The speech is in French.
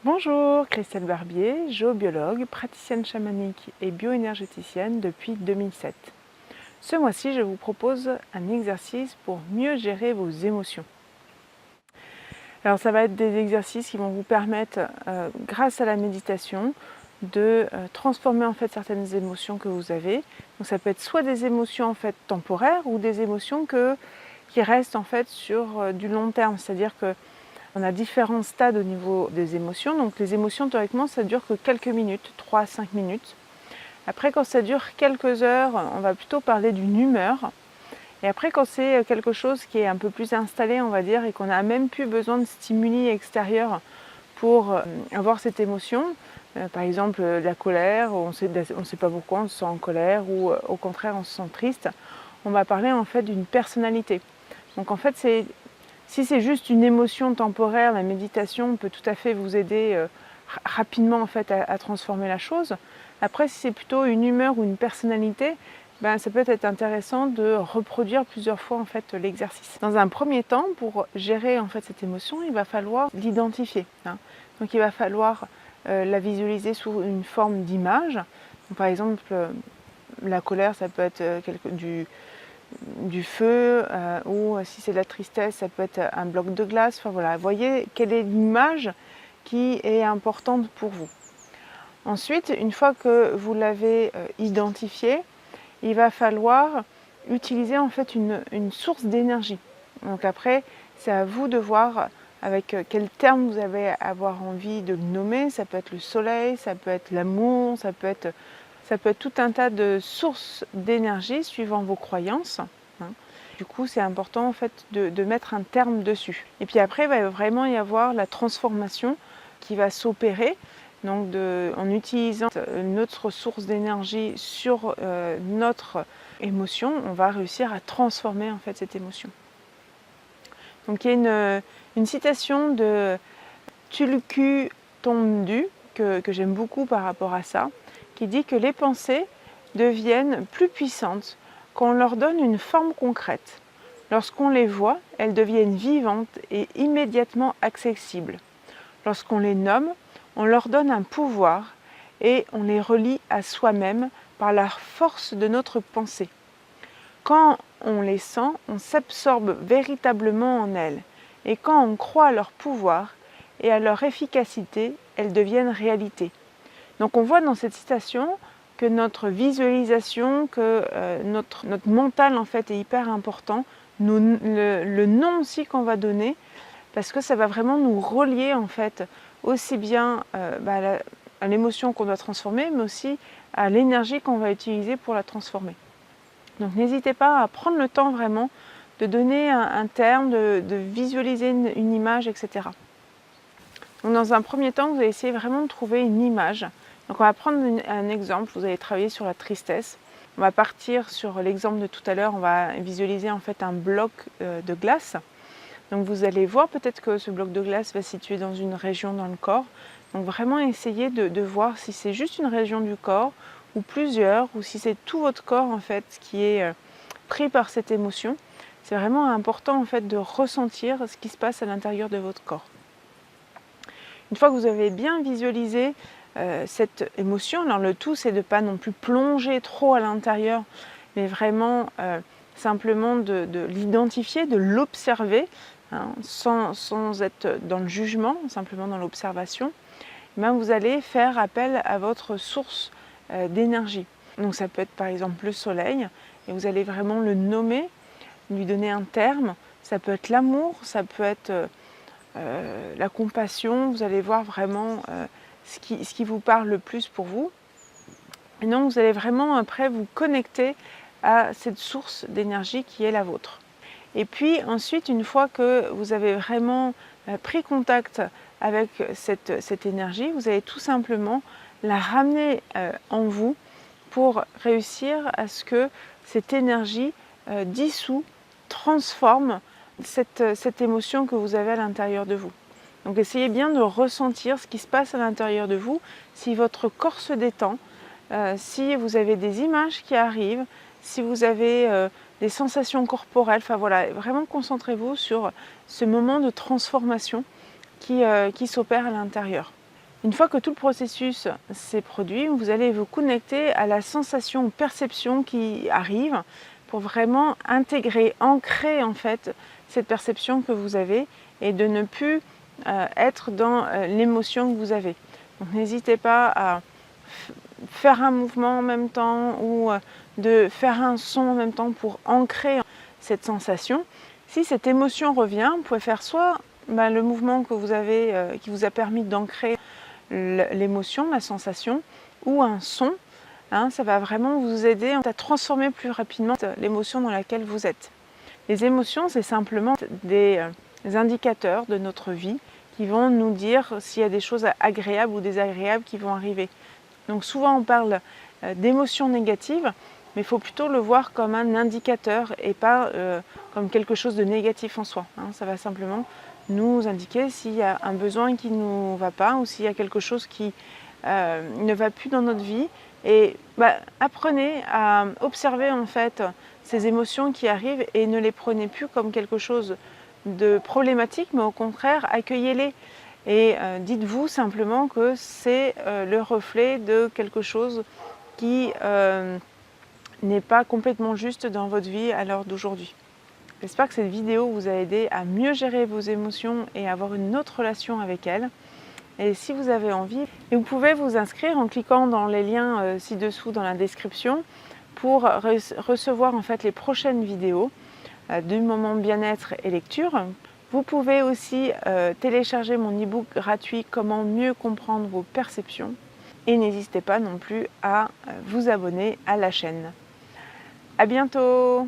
Bonjour, Christelle Barbier, géobiologue, praticienne chamanique et bioénergéticienne depuis 2007. Ce mois-ci, je vous propose un exercice pour mieux gérer vos émotions. Alors ça va être des exercices qui vont vous permettre, grâce à la méditation, de transformer en fait certaines émotions que vous avez. Donc ça peut être soit des émotions en fait temporaires ou des émotions qui restent en fait sur du long terme, c'est-à-dire que on a différents stades au niveau des émotions. Donc les émotions, théoriquement, ça dure que quelques minutes, 3 à 5 minutes. Après, quand ça dure quelques heures, on va plutôt parler d'une humeur. Et après, quand c'est quelque chose qui est un peu plus installé, on va dire, et qu'on n'a même plus besoin de stimuli extérieurs pour avoir cette émotion, par exemple la colère, on ne sait pas pourquoi on se sent en colère, ou au contraire on se sent triste, on va parler en fait d'une personnalité. Donc en fait, si c'est juste une émotion temporaire, la méditation peut tout à fait vous aider rapidement en fait, à transformer la chose. Après, si c'est plutôt une humeur ou une personnalité, ça peut être intéressant de reproduire plusieurs fois en fait, l'exercice. Dans un premier temps, pour gérer en fait, cette émotion, il va falloir l'identifier. Donc il va falloir la visualiser sous une forme d'image. Par exemple, la colère, ça peut être du feu, ou si c'est de la tristesse, ça peut être un bloc de glace. Enfin voilà, voyez quelle est l'image qui est importante pour vous. Ensuite, une fois que vous l'avez identifié, il va falloir utiliser en fait une source d'énergie. Donc après, c'est à vous de voir avec quel terme vous allez avoir envie de le nommer. Ça peut être le soleil, ça peut être l'amour, ça peut être tout un tas de sources d'énergie suivant vos croyances. Du coup, c'est important en fait de mettre un terme dessus. Et puis après, il va vraiment y avoir la transformation qui va s'opérer. Donc en utilisant notre source d'énergie sur notre émotion, on va réussir à transformer en fait cette émotion. Donc il y a une citation de Tulku Thondu que j'aime beaucoup par rapport à ça, qui dit que les pensées deviennent plus puissantes quand on leur donne une forme concrète. Lorsqu'on les voit, elles deviennent vivantes et immédiatement accessibles. Lorsqu'on les nomme, on leur donne un pouvoir et on les relie à soi-même par la force de notre pensée. Quand on les sent, on s'absorbe véritablement en elles. Et quand on croit à leur pouvoir et à leur efficacité, elles deviennent réalité. Donc on voit dans cette citation que notre visualisation, que notre mental en fait est hyper important, le nom aussi qu'on va donner, parce que ça va vraiment nous relier en fait aussi bien à l'émotion qu'on doit transformer, mais aussi à l'énergie qu'on va utiliser pour la transformer. Donc n'hésitez pas à prendre le temps vraiment de donner un terme, de visualiser une image, etc. Donc dans un premier temps, vous allez essayer vraiment de trouver une image. Donc on va prendre un exemple, vous allez travailler sur la tristesse. On va partir sur l'exemple de tout à l'heure, on va visualiser en fait un bloc de glace. Donc vous allez voir peut-être que ce bloc de glace va se situer dans une région dans le corps. Donc vraiment essayer de voir si c'est juste une région du corps ou plusieurs, ou si c'est tout votre corps en fait qui est pris par cette émotion. C'est vraiment important en fait de ressentir ce qui se passe à l'intérieur de votre corps. Une fois que vous avez bien visualisé cette émotion, alors le tout c'est de ne pas non plus plonger trop à l'intérieur, mais vraiment simplement de l'identifier, de l'observer, sans être dans le jugement, simplement dans l'observation. Vous allez faire appel à votre source d'énergie. Donc ça peut être par exemple le soleil, et vous allez vraiment le nommer, lui donner un terme. Ça peut être l'amour, ça peut être la compassion. Vous allez voir vraiment ce qui vous parle le plus pour vous. Et donc vous allez vraiment après vous connecter à cette source d'énergie qui est la vôtre. Et puis ensuite, une fois que vous avez vraiment pris contact avec cette énergie, vous allez tout simplement la ramener en vous pour réussir à ce que cette énergie dissout, transforme cette émotion que vous avez à l'intérieur de vous. Donc essayez bien de ressentir ce qui se passe à l'intérieur de vous, si votre corps se détend, si vous avez des images qui arrivent, si vous avez des sensations corporelles. Enfin voilà, vraiment concentrez-vous sur ce moment de transformation qui s'opère à l'intérieur. Une fois que tout le processus s'est produit, vous allez vous connecter à la sensation ou perception qui arrive pour vraiment intégrer, ancrer en fait cette perception que vous avez et de ne plus être dans l'émotion que vous avez. Donc n'hésitez pas à faire un mouvement en même temps ou de faire un son en même temps pour ancrer cette sensation. Si cette émotion revient, vous pouvez faire soit le mouvement que vous avez qui vous a permis d'ancrer l'émotion, la sensation, ou un son. Ça va vraiment vous aider à transformer plus rapidement l'émotion dans laquelle vous êtes. Les émotions, c'est simplement des indicateurs de notre vie qui vont nous dire s'il y a des choses agréables ou désagréables qui vont arriver. Donc souvent on parle d'émotions négatives, mais il faut plutôt le voir comme un indicateur et pas comme quelque chose de négatif en soi. Ça va simplement nous indiquer s'il y a un besoin qui ne nous va pas ou s'il y a quelque chose qui ne va plus dans notre vie. Et apprenez à observer en fait ces émotions qui arrivent et ne les prenez plus comme quelque chose de problématique, mais au contraire, accueillez-les. Et dites-vous simplement que c'est le reflet de quelque chose qui n'est pas complètement juste dans votre vie à l'heure d'aujourd'hui. J'espère que cette vidéo vous a aidé à mieux gérer vos émotions et à avoir une autre relation avec elles. Et si vous avez envie, vous pouvez vous inscrire en cliquant dans les liens ci-dessous dans la description pour recevoir en fait les prochaines vidéos du moment bien-être et lecture. Vous pouvez aussi télécharger mon e-book gratuit Comment mieux comprendre vos perceptions. Et n'hésitez pas non plus à vous abonner à la chaîne. À bientôt!